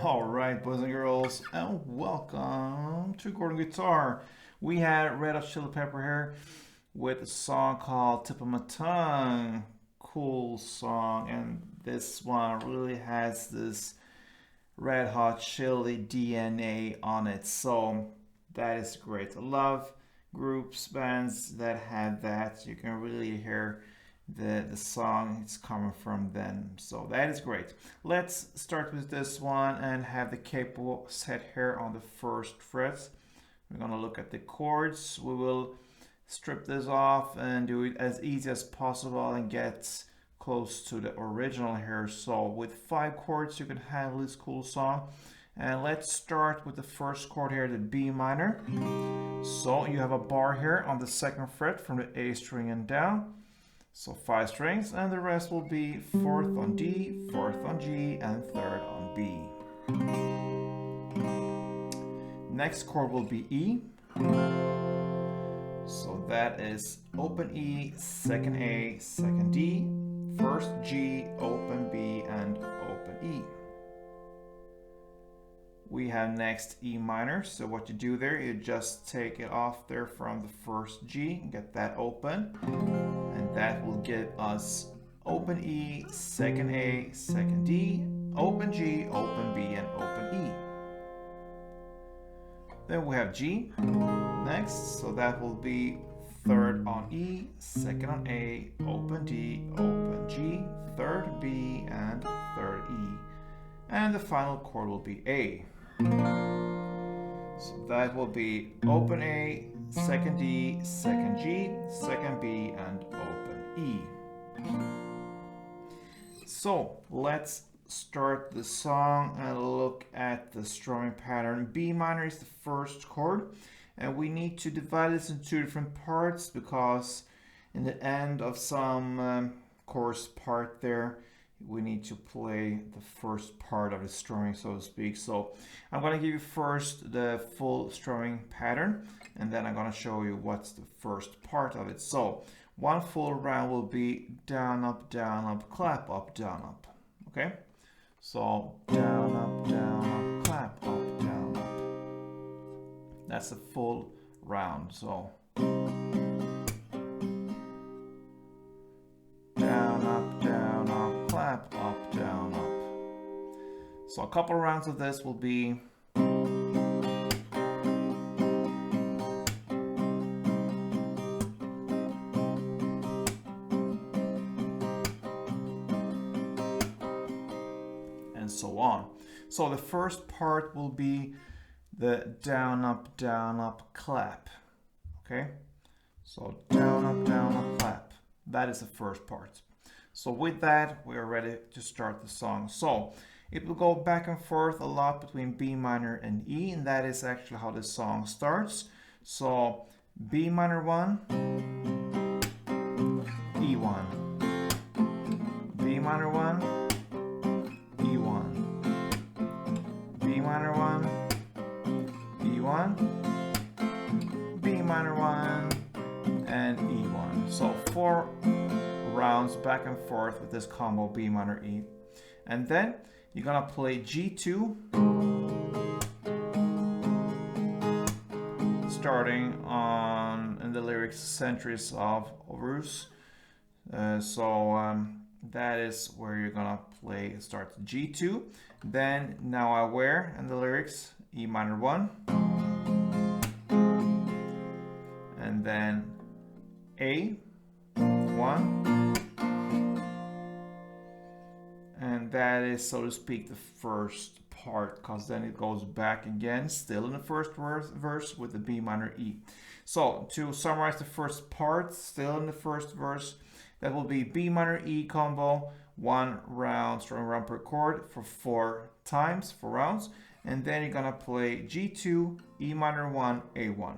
All right, boys and girls, and welcome to Gordon Guitar. We had Red Hot Chili Pepper here with a song called Tip of My Tongue. Cool song, and this one really has this Red Hot Chili DNA on it. So that is great. I love groups, bands that have that. You can really hear the song it's coming from them. So that is great. Let's start with this one and have the capo set here on the first fret. We're gonna look at the chords. We will strip this off and do it as easy as possible and get close to the original here. So with 5 chords you can handle this cool song. And let's start with the first chord here, the B minor. So you have a bar here on the second fret from the A string and down. So 5 strings, and the rest will be 4th on D, 4th on G, and 3rd on B. Next chord will be E. So that is open E, 2nd A, 2nd D, 1st G, open B, and open E. We have next E minor. So what you do there, you just take it off there from the 1st G, get that open. And that will give us open E, 2nd A, 2nd D, open G, open B, and open E. Then we have G next, so that will be 3rd on E, 2nd on A, open D, open G, 3rd B, and 3rd E. And the final chord will be A. So that will be open A, 2nd D, 2nd G, 2nd B, and open E. So let's start the song and look at the strumming pattern. B minor is the first chord, and we need to divide this into 2 different parts because in the end of some chorus part there, we need to play the first part of the strumming, so to speak. So I'm going to give you first the full strumming pattern, and then I'm going to show you what's the first part of it. So one full round will be down, up, clap, up, down, up. Okay? So down, up, clap, up, down, up. That's a full round. So down, up, clap, up, down, up. So a couple rounds of this will be and so on. So the first part will be the down, up, clap. Okay? So down, up, clap. That is the first part. So with that, we are ready to start the song. So it will go back and forth a lot between B minor and E, and that is actually how the song starts. So B minor 1, E1, B minor 1, E1, B minor 1, E1, B minor 1, and E1. So 4 rounds back and forth with this combo B minor E. And then you're gonna play G2 starting on in the lyrics centuries of Horus. That is where you're gonna start G2. Then now I wear in the lyrics E minor 1, and then A1, and that is, so to speak, the first part, because then it goes back again, still in the first verse with the B minor E. So to summarize the first part, still in the first verse, that will be B minor E combo, 1 round, strumming round per chord for 4 times, 4 rounds, and then you're gonna play G2, E minor 1, A1.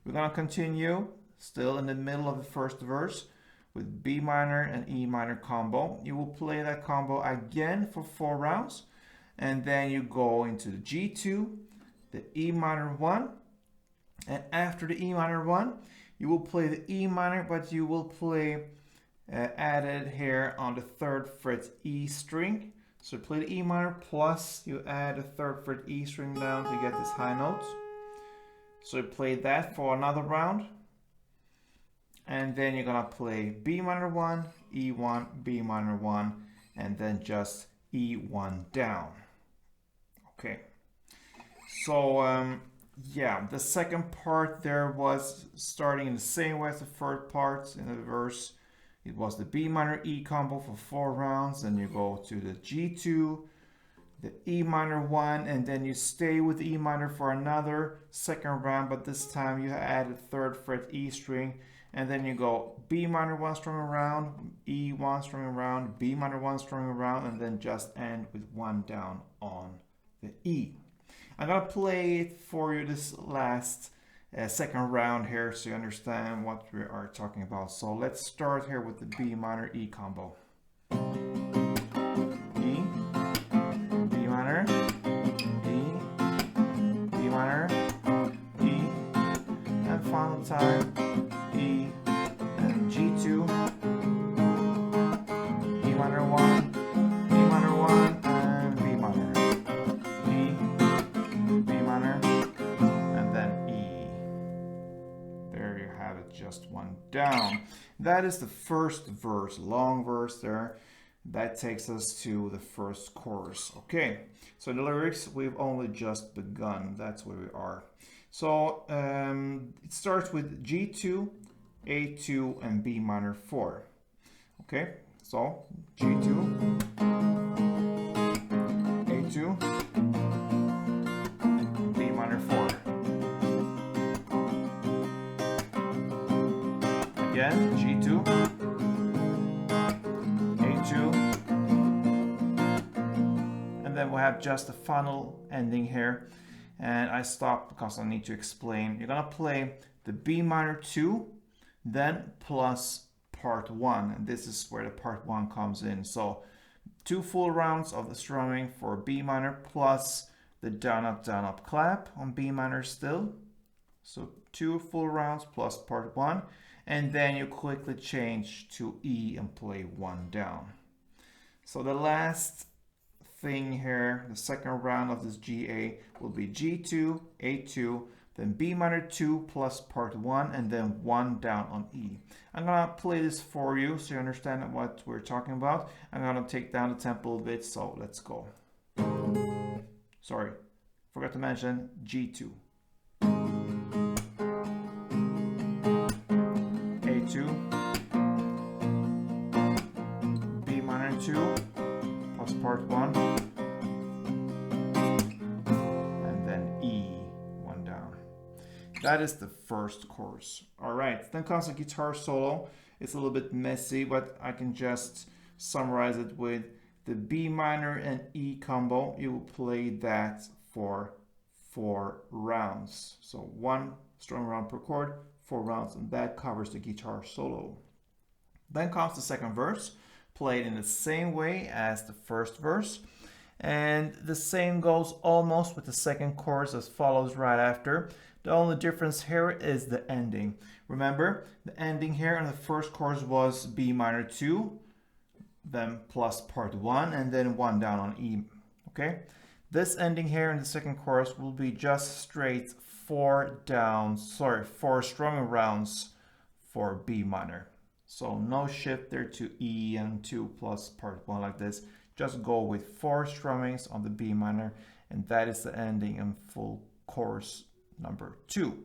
We're gonna continue still in the middle of the first verse with B minor and E minor combo. You will play that combo again for 4 rounds, and then you go into the G2, the E minor 1, and after the E minor 1, you will play the E minor, but you will play added here on the 3rd fret E string. So you play the E minor plus you add a 3rd fret E string down to get this high note. So you play that for another round. And then you're gonna play B minor 1, E1, B minor 1, and then just E1 down. Okay. So yeah, the second part there was starting in the same way as the first part in the verse. It was the B minor E combo for 4 rounds, and you go to the G2, the E minor 1, and then you stay with E minor for another second round, but this time you add a 3rd fret E string, and then you go B minor 1 string around, E1 string around, B minor 1 string around, and then just end with 1 down on the E. I'm gonna play it for you this last second round here so you understand what we are talking about. So let's start here with the B minor E combo. E, B minor, E, B minor, E, and final time E, and G2, E minor 1, E minor 1, and B minor, E, B minor, and then E. There you have it, just 1 down. That is the first verse, long verse there. That takes us to the first chorus. Okay, so the lyrics, we've only just begun. That's where we are. So it starts with G2, A2, and B minor 4. Okay, so G2, A2, B minor 4. Again, G2, A2, and then we'll have just the final ending here. And I stopped because I need to explain. You're gonna play the B minor 2, then plus part 1, and this is where the part 1 comes in. So 2 full rounds of the strumming for B minor plus the down up clap on B minor still. So 2 full rounds plus part 1, and then you quickly change to E and play 1 down. So the last thing here, the second round of this GA will be G2, A2, then B minor 2 plus part 1, and then 1 down on E. I'm gonna play this for you so you understand what we're talking about. I'm gonna take down the tempo a bit, so let's go. Sorry, forgot to mention G2, A2, B minor 2 plus part 1, and then E, 1 down. That is the first chorus. All right, then comes the guitar solo. It's a little bit messy, but I can just summarize it with the B minor and E combo. You will play that for 4 rounds. So 1 strum round per chord, 4 rounds, and that covers the guitar solo. Then comes the second verse, played in the same way as the first verse. And the same goes almost with the second chorus as follows right after. The only difference here is the ending. Remember, the ending here in the first chorus was B minor 2, then plus part 1, and then 1 down on E. Okay? This ending here in the second chorus will be just straight 4 strumming rounds for B minor. So no shift there to E and 2 plus part 1 like this. Just go with 4 strummings on the B minor, and that is the ending in full chorus number 2.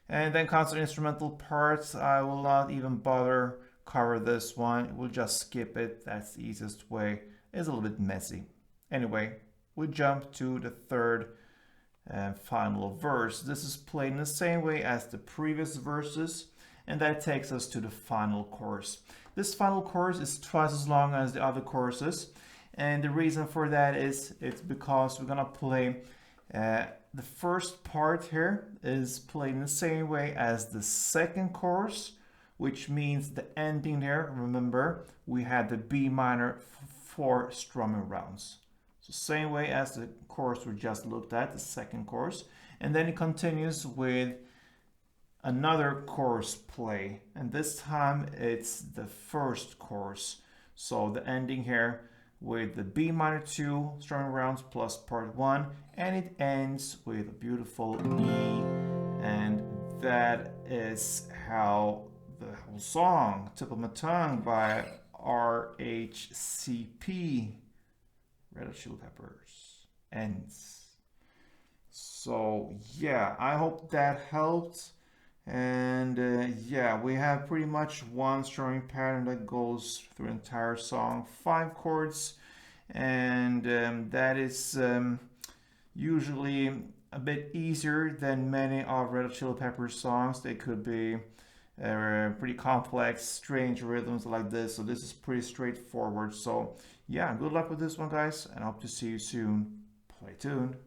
And then comes the instrumental parts. I will not even bother cover this one. We'll just skip it. That's the easiest way. It's a little bit messy. Anyway, we jump to the third and final verse. This is played in the same way as the previous verses, and that takes us to the final chorus. This final chorus is twice as long as the other choruses, and the reason for that is it's because we're gonna play the first part here is played in the same way as the second chorus, which means the ending there, remember, we had the B minor 4 strumming rounds. So same way as the chorus we just looked at, the second chorus. And then it continues with another chorus play. And this time it's the first chorus. So the ending here with the B minor 2 strumming rounds plus part 1, and it ends with a beautiful E, and that is how the whole song, Tip of My Tongue by RHCP, Red Hot Chili Peppers, ends. So yeah, I hope that helped. And yeah, we have pretty much one strumming pattern that goes through the entire song, 5 chords, and that is usually a bit easier than many of Red Hot Chili Peppers songs. They could be pretty complex, strange rhythms like this. So this is pretty straightforward. So yeah, good luck with this one, guys, and I hope to see you soon. Play tuned.